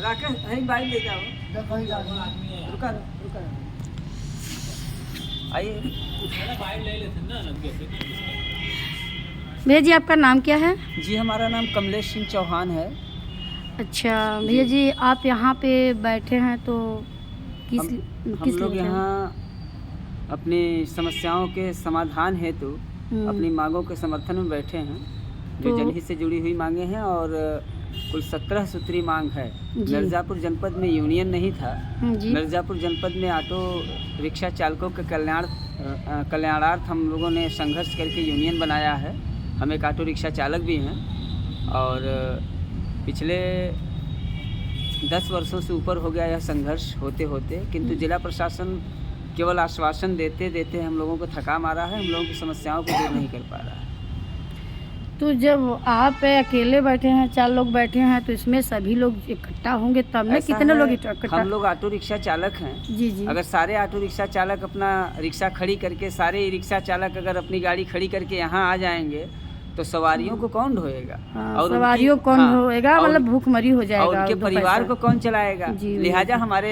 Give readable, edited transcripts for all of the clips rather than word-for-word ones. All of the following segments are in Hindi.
लाकर हरी बाइक ले जाओ। रुका आइए। भैया जी आपका नाम क्या है? जी हमारा नाम कमलेश सिंह चौहान है। अच्छा भैया जी आप यहाँ पे बैठे हैं तो किस हम लोग यहाँ अपनी समस्याओं के समाधान हेतु अपनी मांगों के समर्थन में बैठे हैं, जो जनहित से जुड़ी हुई मांगे हैं और कुल 17 सूत्री मांग है। मिर्ज़ापुर जनपद में यूनियन नहीं था। मिर्ज़ापुर जनपद में ऑटो रिक्शा चालकों के कल्याणार्थ हम लोगों ने संघर्ष करके यूनियन बनाया है। हम एक ऑटो रिक्शा चालक भी हैं और पिछले 10 वर्षों से ऊपर हो गया यह संघर्ष होते होते, किंतु जिला प्रशासन केवल आश्वासन देते देते हम लोगों को थका मारा है, हम लोगों की समस्याओं को दूर नहीं कर पा रहा है। तो जब आप अकेले बैठे हैं, 4 लोग बैठे हैं, तो इसमें सभी लोग इकट्ठा होंगे तब ना? कितने लोग इकट्ठा? हम लोग ऑटो रिक्शा चालक हैं। जी जी। अगर सारे ऑटो रिक्शा चालक अपना रिक्शा खड़ी करके, सारे रिक्शा चालक अगर अपनी गाड़ी खड़ी करके यहाँ आ जाएंगे तो सवारियों को कौन ढोएगा? और सवारियों कौन ढोएगा? मतलब भूखमरी हो जाएगा। और उनके परिवार को कौन चलाएगा? जी, लिहाजा हमारे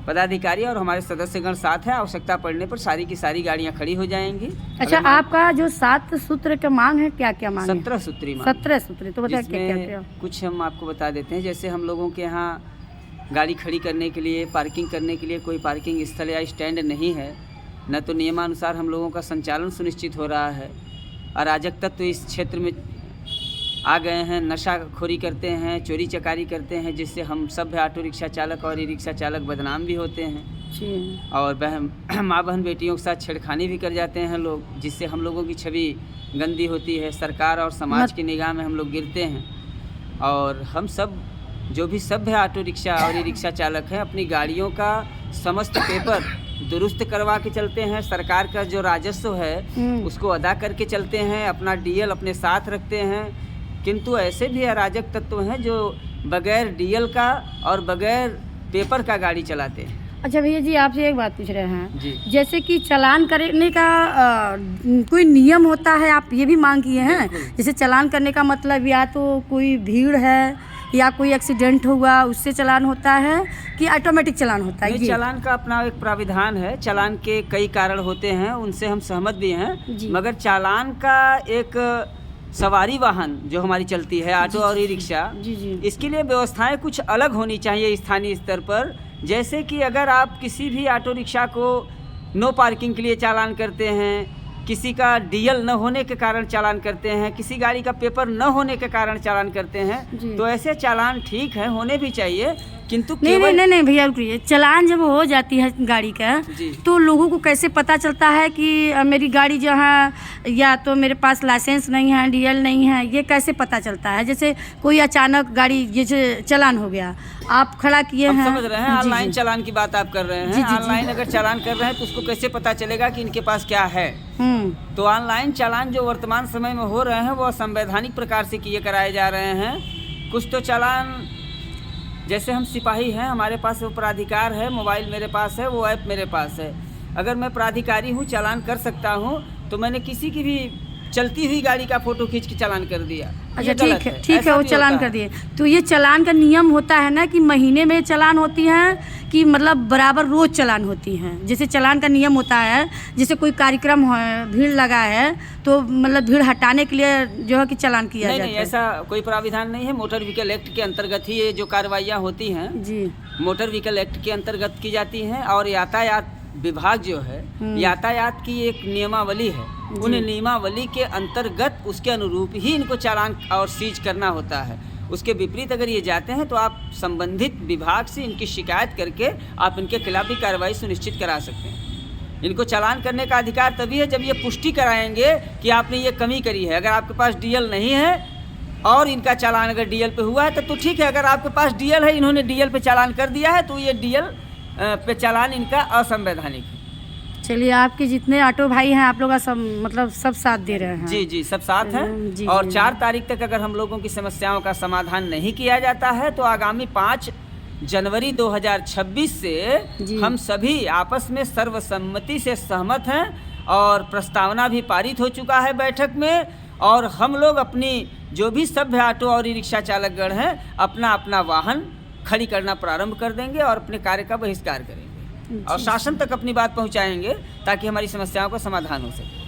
पदाधिकारी और हमारे सदस्यगण साथ है, आवश्यकता पड़ने पर सारी की सारी गाड़ियां खड़ी हो जाएंगी। अच्छा आपका जो 7 सूत्र का मांग है, क्या क्या मांग है? 17 सूत्री मांग। 17 सूत्री, तो बताइए क्या क्या? कुछ हम आपको बता देते हैं। जैसे हम लोगों के यहाँ गाड़ी खड़ी करने के लिए, पार्किंग करने के लिए कोई पार्किंग स्थल या स्टैंड नहीं है, न तो नियमानुसार हम लोगों का संचालन सुनिश्चित हो रहा है। अराजक तत्व इस क्षेत्र में आ गए हैं, नशाखोरी करते हैं, चोरी चकारी करते हैं, जिससे हम सभ्य ऑटो रिक्शा चालक और ई रिक्शा चालक बदनाम भी होते हैं। और माँ बहन बेटियों के साथ छेड़खानी भी कर जाते हैं लोग, जिससे हम लोगों की छवि गंदी होती है, सरकार और समाज की निगाह में हम लोग गिरते हैं। और हम सब जो भी सभ्य ऑटो रिक्शा और ई रिक्शा चालक हैं, अपनी गाड़ियों का समस्त पेपर दुरुस्त करवा के चलते हैं। सरकार का जो राजस्व है उसको अदा करके चलते हैं, अपना डीएल अपने साथ रखते हैं। किंतु ऐसे भी अराजक तत्व हैं जो बगैर डीएल का और बगैर पेपर का गाड़ी चलाते हैं। अच्छा भैया जी आपसे एक बात पूछ रहे हैं जी। जैसे कि चालान करने का कोई नियम होता है, आप ये भी मांग किए हैं? जैसे चालान करने का मतलब या तो कोई भीड़ है या कोई एक्सीडेंट हुआ उससे चालान होता है कि ऑटोमेटिक चालान होता है? चालान का अपना एक प्राविधान है। चालान के कई कारण होते हैं, उनसे हम सहमत भी हैं, मगर चालान का एक सवारी वाहन जो हमारी चलती है ऑटो और ई रिक्शा, इसके लिए व्यवस्थाएं कुछ अलग होनी चाहिए स्थानीय स्तर पर। जैसे कि अगर आप किसी भी ऑटो रिक्शा को नो पार्किंग के लिए चालान करते हैं, किसी का डीएल न होने के कारण चालान करते हैं, किसी गाड़ी का पेपर न होने के कारण चालान करते हैं, तो ऐसे चालान ठीक है, होने भी चाहिए। किंतु नहीं भैया रुकिए, चालान जब हो जाती है गाड़ी का तो लोगों को कैसे पता चलता है कि मेरी गाड़ी जो है या तो मेरे पास लाइसेंस नहीं है, डीएल नहीं है, ये कैसे पता चलता है? जैसे कोई अचानक गाड़ी जैसे चालान हो गया, आप खड़ा किए हैं, समझ रहे हैं, ऑनलाइन चालान की बात आप कर रहे हैं। ऑनलाइन अगर चालान कर रहे हैं तो उसको कैसे पता चलेगा कि इनके पास क्या है? तो ऑनलाइन चालान जो वर्तमान समय में हो रहे हैं वो असंवैधानिक प्रकार से किए कराए जा रहे हैं। कुछ तो चालान, जैसे हम सिपाही हैं, हमारे पास वो प्राधिकार है, मोबाइल मेरे पास है, वो ऐप मेरे पास है। अगर मैं प्राधिकारी हूँ, चालान कर सकता हूँ, तो मैंने किसी की भी चलती हुई गाड़ी का फोटो खींच के चालान कर दिया। अच्छा ठीक है वो चालान कर दिए। तो ये चालान का नियम होता है ना कि महीने में चालान होती हैं कि मतलब बराबर रोज चालान होती हैं? जैसे चालान का नियम होता है, जैसे कोई कार्यक्रम है, भीड़ लगा है, तो मतलब भीड़ हटाने के लिए जो है कि चालान किया जाता है? नहीं, ऐसा कोई प्राविधान नहीं है। मोटर व्हीकल एक्ट के अंतर्गत ही ये जो कार्रवाइयाँ होती हैं जी, मोटर व्हीकल एक्ट के अंतर्गत की जाती हैं। और यातायात विभाग जो है, यातायात की एक नियमावली है, उन नियमावली के अंतर्गत उसके अनुरूप ही इनको चालान और सीज करना होता है। उसके विपरीत अगर ये जाते हैं तो आप संबंधित विभाग से इनकी शिकायत करके आप इनके खिलाफ भी कार्रवाई सुनिश्चित करा सकते हैं। इनको चालान करने का अधिकार तभी है जब ये पुष्टि कराएंगे कि आपने ये कमी करी है। अगर आपके पास डीएल नहीं है और इनका चालान अगर डीएल पे हुआ है तो ठीक है। अगर आपके पास डीएल है, इन्होंने डीएल पे चालान कर दिया है, तो ये डीएल पे चालान इनका असंवैधानिक है। चलिए आपके जितने ऑटो भाई हैं आप लोग का सब मतलब सब साथ दे रहे हैं? जी सब साथ हैं। और 4 तारीख तक अगर हम लोगों की समस्याओं का समाधान नहीं किया जाता है तो आगामी 5 जनवरी 2026 से हम सभी आपस में सर्वसम्मति से सहमत हैं और प्रस्तावना भी पारित हो चुका है बैठक में। और हम लोग अपनी जो भी सभ्य ऑटो और ई रिक्शा चालकगण हैं अपना अपना वाहन खड़ी करना प्रारंभ कर देंगे और अपने कार्य का बहिष्कार करेंगे और शासन तक अपनी बात पहुंचाएंगे ताकि हमारी समस्याओं का समाधान हो सके।